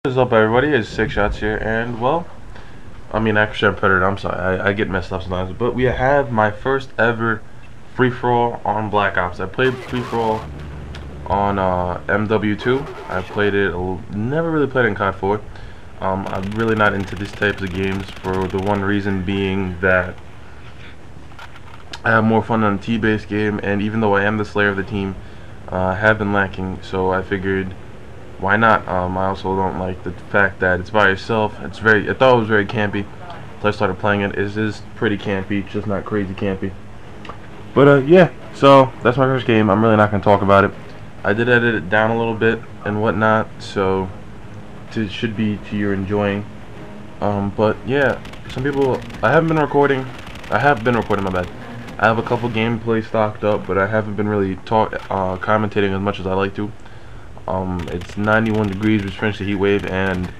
What's up, everybody? It's Six Shots here, and well, actually, I'm Predator. I'm sorry, I get messed up sometimes. But we have my first ever free for all on Black Ops. I played free for all on MW2. I played it, never really played it in COD 4. I'm really not into these types of games for the one reason being that I have more fun on a T-based game, and even though I am the slayer of the team, I have been lacking. So I figured, why not? I also don't like the fact that it's by yourself. I thought it was very campy. So I started playing it. It is pretty campy, it's just not crazy campy. But yeah, so that's my first game. I'm really not gonna talk about it. I did edit it down a little bit and whatnot, so it should be to your enjoying. But yeah, some people, I have been recording, my bad. I have a couple gameplay stocked up, but I haven't been really commentating as much as I like to. It's 91 degrees, we just finished the heat wave, and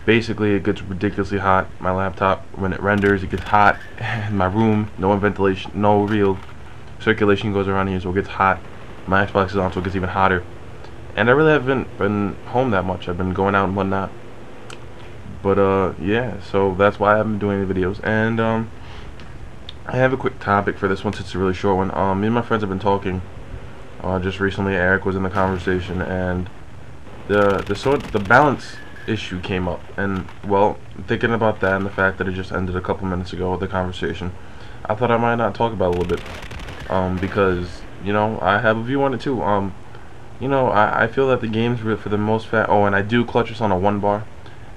basically it gets ridiculously hot. My laptop, when it renders, it gets hot. In my room, no ventilation, no real circulation goes around here, so it gets hot. My Xbox is on, so it gets even hotter. And I really haven't been home that much. I've been going out and whatnot. But yeah, so that's why I haven't been doing any videos. And I have a quick topic for this one since it's a really short one. Me and my friends have been talking. Just recently, Eric was in the conversation, and the balance issue came up. And well, thinking about that and the fact that it just ended a couple minutes ago with the conversation, I thought I might not talk about it a little bit, because I have a view on it too. I feel that the games for the most part. Oh, and I do clutch us on a 1 bar.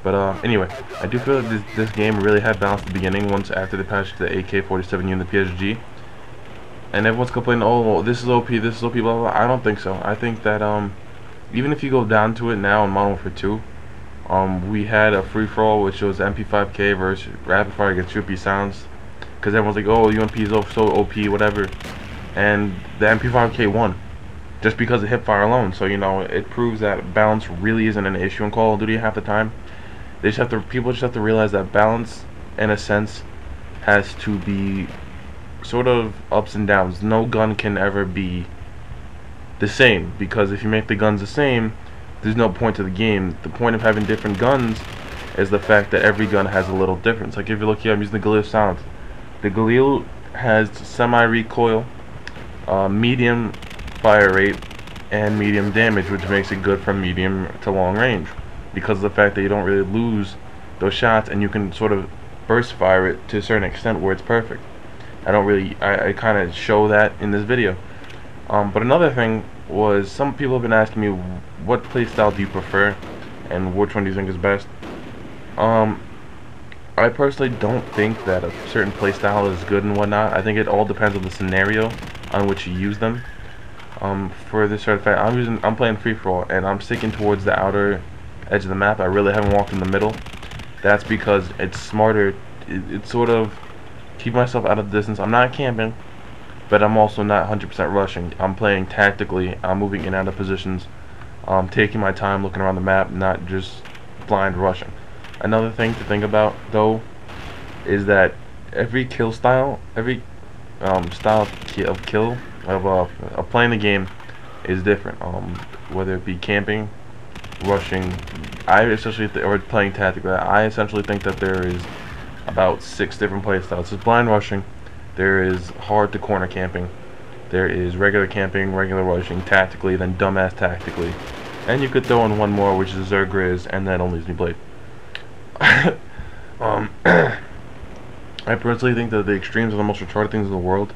But anyway, I do feel that this game really had balance at the beginning. Once after the patch to the AK-47U and the PSG. And everyone's complaining, oh, this is OP, this is OP, blah, blah, blah. I don't think so. I think that even if you go down to it now in Modern Warfare 2, we had a free-for-all which was MP5K versus rapid fire against UMP sounds, because everyone's like, oh, UMP is so OP, whatever, and the MP5K won just because of hipfire alone. So it proves that balance really isn't an issue in Call of Duty half the time. People just have to realize that balance, in a sense, has to be sort of ups and downs. No gun can ever be the same, because if you make the guns the same, there's no point to the game. The point of having different guns is the fact that every gun has a little difference. Like if you look here, I'm using the Galil Sound. The Galil has semi-recoil, medium fire rate, and medium damage, which makes it good from medium to long range, because of the fact that you don't really lose those shots, and you can sort of burst fire it to a certain extent where it's perfect. I kind of show that in this video. But another thing was, some people have been asking me, what playstyle do you prefer and which one do you think is best? I personally don't think that a certain playstyle is good and whatnot. I think it all depends on the scenario on which you use them. For this sort of fact, I'm playing free for all, and I'm sticking towards the outer edge of the map. I really haven't walked in the middle. That's because it's smarter. It's sort of keep myself out of the distance. I'm not camping, but I'm also not 100% rushing. I'm playing tactically. I'm moving in and out of positions. Taking my time looking around the map, not just blind rushing. Another thing to think about, though, is that every kill style, every style of kill of playing the game is different. Whether it be camping, rushing, or playing tactically. I essentially think that there is about 6 different playstyles. There's blind rushing, there is hard to corner camping, there is regular camping, regular rushing, tactically, then dumbass tactically, and you could throw in one more, which is Zergriz, and that only needs to be played. I personally think that the extremes are the most retarded things in the world,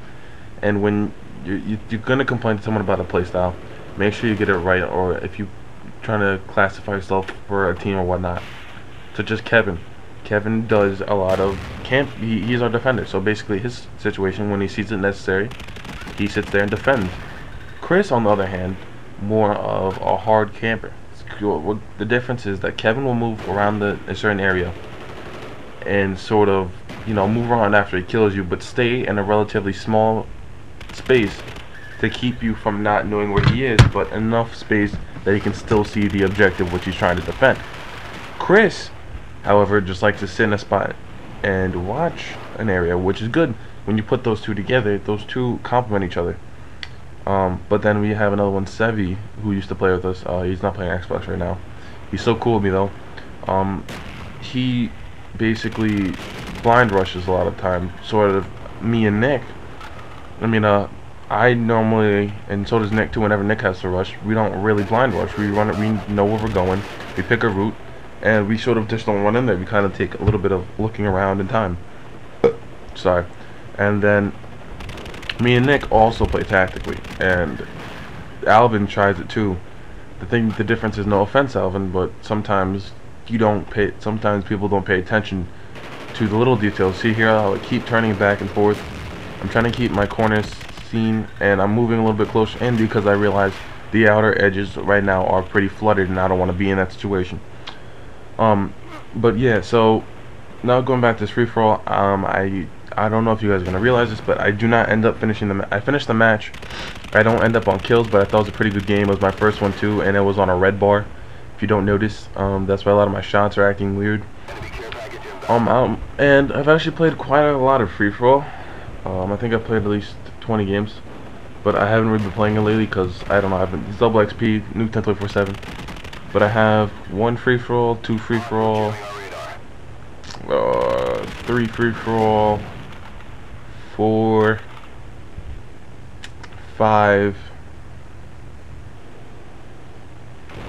and when you're gonna complain to someone about a playstyle, make sure you get it right. Or if you're trying to classify yourself for a team or whatnot, such as Kevin does a lot of camp. He's our defender, so basically his situation, when he sees it necessary, he sits there and defends. Chris, on the other hand, more of a hard camper. The difference is that Kevin will move around a certain area and sort of move around after he kills you, but stay in a relatively small space to keep you from not knowing where he is, but enough space that he can still see the objective which he's trying to defend. Chris, however, just likes to sit in a spot and watch an area, which is good. When you put those two together, those two complement each other. But then we have another one, Sevi, who used to play with us. He's not playing Xbox right now. He's so cool with me though. He basically blind rushes a lot of time. Sort of me and Nick. I mean, I normally, and so does Nick too. Whenever Nick has to rush, we don't really blind rush. We run it. We know where we're going. We pick a route, and we sort of just don't run in there. We kind of take a little bit of looking around in time. Sorry, and then me and Nick also play tactically, and Alvin tries it too. The difference is, no offense, Alvin, but sometimes sometimes people don't pay attention to the little details. See here, I'll keep turning back and forth. I'm trying to keep my corners seen, and I'm moving a little bit closer in because I realize the outer edges right now are pretty flooded, and I don't want to be in that situation. But yeah, so now going back to this free-for-all, I don't know if you guys are gonna realize this, but I do not end up finishing I finished the match. I don't end up on kills, but I thought it was a pretty good game. It was my first one too, and it was on a red bar. If you don't notice, that's why a lot of my shots are acting weird. And I've actually played quite a lot of free-for-all. I think I've played at least 20 games, but I haven't really been playing it lately because I don't know. It's double XP, new 1024/7. But I have 1 free-for-all, 2 free-for-all, 3 free-for-all, 4, 5.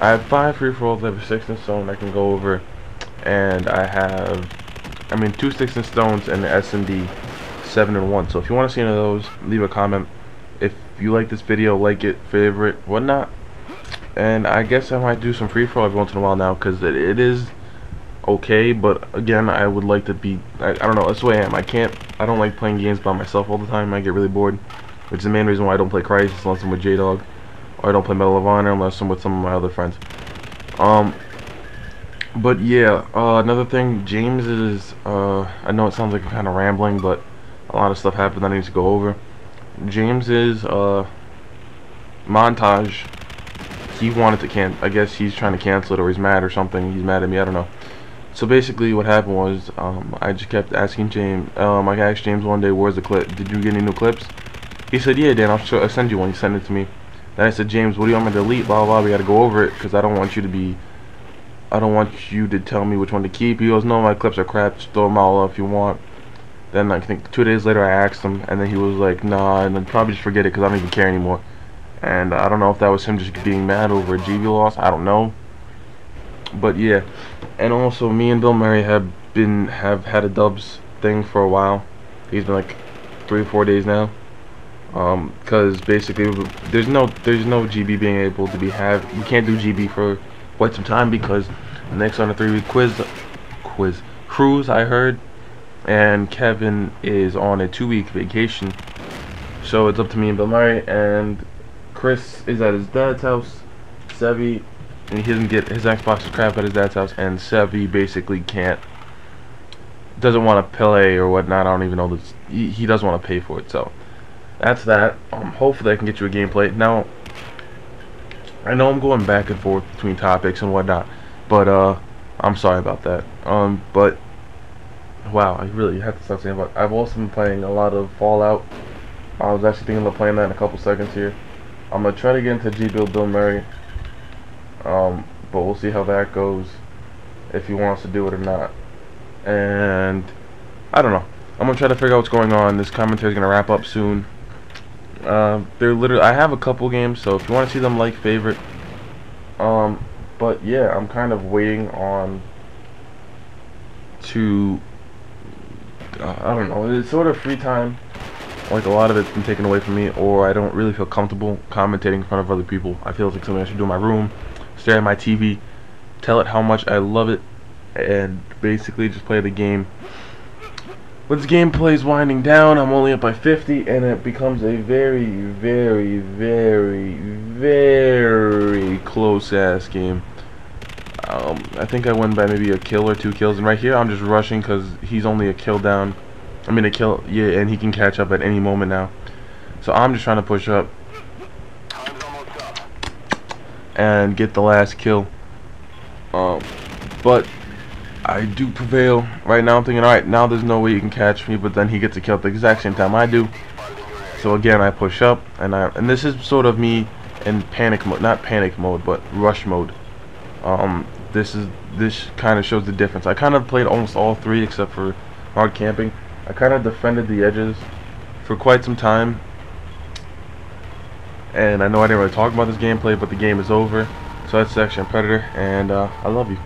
I have 5 free-for-alls. I have a 6 in stone I can go over, and I have, 2 sticks and stones and the S&D 7 and 1. So if you want to see any of those, leave a comment. If you like this video, like it, favorite, whatnot. And I guess I might do some free-for-all every once in a while now, because it is okay, but again, I would like to be, I don't know, that's the way I am. I don't like playing games by myself all the time. I get really bored, which is the main reason why I don't play Crisis unless I'm with J-Dog, or I don't play Medal of Honor unless I'm with some of my other friends. But yeah, another thing, James is, I know it sounds like I'm kind of rambling, but a lot of stuff happened that I need to go over. James is, montage, he wanted to I guess he's trying to cancel it, or he's mad or something. He's mad at me, I don't know. So basically what happened was, I just kept asking James, I asked James one day, where's the clip? Did you get any new clips? He said, yeah, Dan, I'll send you one. He sent it to me. Then I said, James, what do you want me to delete? Blah, blah, blah, we gotta go over it, because I don't want you to tell me which one to keep. He goes, no, my clips are crap, just throw them all up if you want. Then I think 2 days later I asked him, and then he was like, nah, and then probably just forget it, because I don't even care anymore. And I don't know if that was him just being mad over a GB loss, I don't know. But yeah, and also me and Bill Murray have had a dubs thing for a while. He's been like 3 or 4 days now. Because basically there's no GB being able to we can't do GB for quite some time, because the next on a 3-week cruise I heard, and Kevin is on a 2-week vacation. So it's up to me and Bill Murray, and Chris is at his dad's house. Sevi, and he doesn't get his Xbox is crap at his dad's house, and Sevi basically doesn't want to play or whatnot. I don't even know this. He doesn't want to pay for it. So that's that. Hopefully I can get you a gameplay. Now I know I'm going back and forth between topics and whatnot, but I'm sorry about that. But wow, I really have to start saying about. I've also been playing a lot of Fallout. I was actually thinking of playing that in a couple seconds here. I'm gonna try to get into G-Build Bill Murray, but we'll see how that goes, if he wants to do it or not. And I don't know. I'm gonna try to figure out what's going on. This commentary is gonna wrap up soon. I have a couple games, so if you want to see them, like, favorite. But yeah, I'm kind of waiting on I don't know. It's sort of free time. Like, a lot of it's been taken away from me, or I don't really feel comfortable commentating in front of other people. I feel like something I should do in my room, stare at my TV, tell it how much I love it, and basically just play the game. But this gameplay is winding down. I'm only up by 50, and it becomes a very, very, very, very close-ass game. I think I win by maybe a kill or 2 kills, and right here I'm just rushing because he's only a kill down. A kill, yeah, and he can catch up at any moment now. So I'm just trying to push up and get the last kill. But I do prevail. Right now I'm thinking, alright, now there's no way you can catch me, but then he gets a kill at the exact same time I do. So again, I push up, and this is sort of me in panic mode, not panic mode, but rush mode. this kind of shows the difference. I kind of played almost all three except for hard camping. I kind of defended the edges for quite some time, and I know I didn't really talk about this gameplay, but the game is over. So that's Action Predator, and I love you.